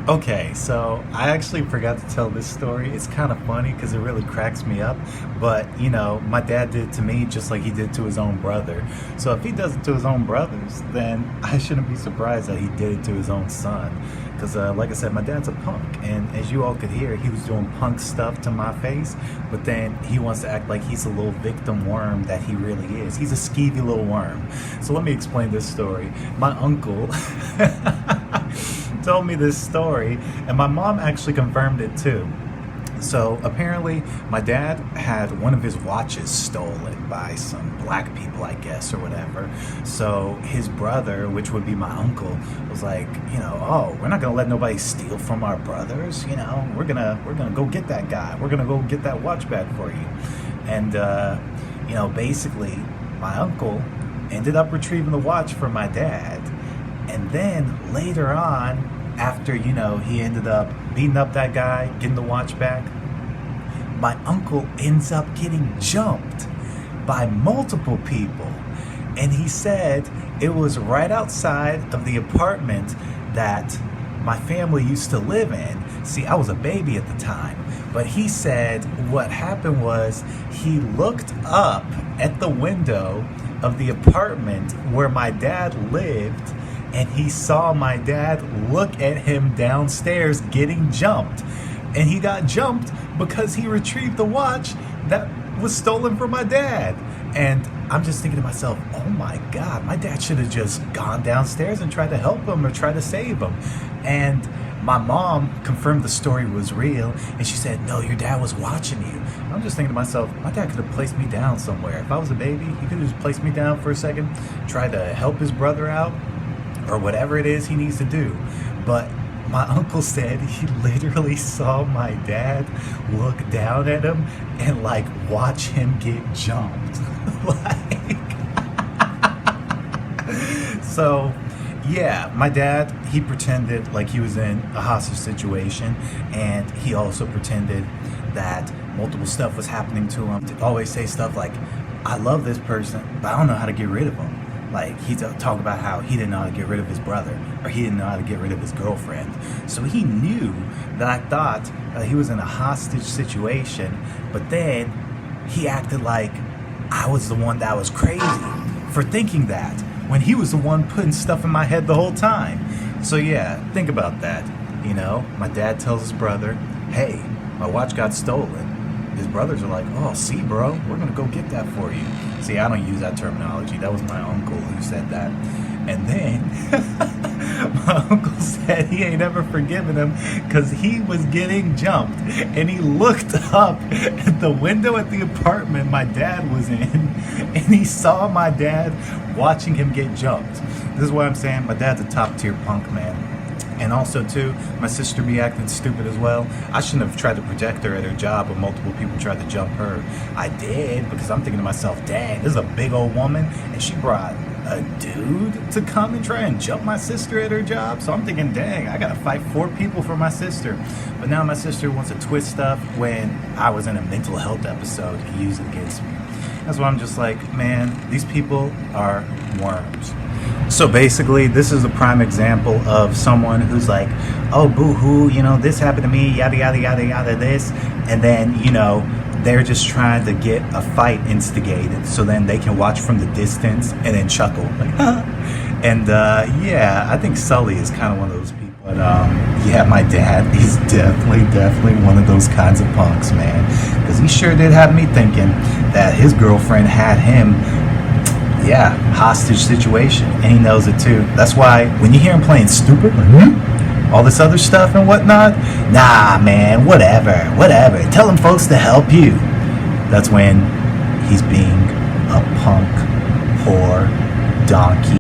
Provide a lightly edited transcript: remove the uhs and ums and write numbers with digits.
Okay, so I actually forgot to tell this story. It's kind of funny because it really cracks me up. But, my dad did it to me just like he did to his own brother. So if he does it to his own brothers, then I shouldn't be surprised that he did it to his own son. Because, like I said, my dad's a punk. And as you all could hear, he was doing punk stuff to my face. But then he wants to act like he's a little victim worm that he really is. He's a skeevy little worm. So let me explain this story. My uncle told me this story, and my mom actually confirmed it too. So apparently, my dad had one of his watches stolen by some black people, I guess, or whatever. So his brother, which would be my uncle, was like, oh, we're not gonna let nobody steal from our brothers. We're gonna go get that guy. We're gonna go get that watch back for you. And basically, my uncle ended up retrieving the watch from my dad. And then later on, after, he ended up beating up that guy, getting the watch back, my uncle ends up getting jumped by multiple people. And he said it was right outside of the apartment that my family used to live in. See, I was a baby at the time. But he said what happened was he looked up at the window of the apartment where my dad lived, and he saw my dad look at him downstairs getting jumped. And he got jumped because he retrieved the watch that was stolen from my dad. And I'm just thinking to myself, oh my God, my dad should have just gone downstairs and tried to help him or try to save him. And my mom confirmed the story was real, and she said, no, your dad was watching you. I'm just thinking to myself, my dad could have placed me down somewhere. If I was a baby, he could have just placed me down for a second, tried to help his brother out, or whatever it is he needs to do. But my uncle said he literally saw my dad look down at him and watch him get jumped. So yeah, my dad, he pretended like he was in a hostage situation, and he also pretended that multiple stuff was happening to him. To always say stuff like, I love this person, but I don't know how to get rid of him. He talk about how he didn't know how to get rid of his brother, or he didn't know how to get rid of his girlfriend. So he knew that I thought he was in a hostage situation, but then he acted like I was the one that was crazy for thinking that, when he was the one putting stuff in my head the whole time. So yeah, think about that. My dad tells his brother, hey, my watch got stolen. His brothers are like, oh, see, bro, we're going to go get that for you. See, I don't use that terminology. That was my uncle who said that. And then my uncle said he ain't ever forgiven him because he was getting jumped. And he looked up at the window at the apartment my dad was in, and he saw my dad watching him get jumped. This is what I'm saying. My dad's a top tier punk, man. And also, too, my sister be acting stupid as well. I shouldn't have tried to protect her at her job when multiple people tried to jump her. I did, because I'm thinking to myself, dang, this is a big old woman, and she brought a dude to come and try and jump my sister at her job. So I'm thinking, dang, I gotta fight 4 people for my sister. But now my sister wants to twist stuff when I was in a mental health episode and use it against me. That's why I'm just like, man, these people are worms. So basically, this is a prime example of someone who's like, oh, boo-hoo, this happened to me, yada, yada, yada, yada, this. And then, they're just trying to get a fight instigated so then they can watch from the distance and then chuckle. And yeah, I think Sully is kind of one of those people. But yeah, my dad, he's definitely one of those kinds of punks, man. Because he sure did have me thinking that his girlfriend had him, yeah, hostage situation, and he knows it too. That's why when you hear him playing stupid, all this other stuff and whatnot, nah, man, whatever, tell them folks to help you. That's when he's being a punk, whore, donkey.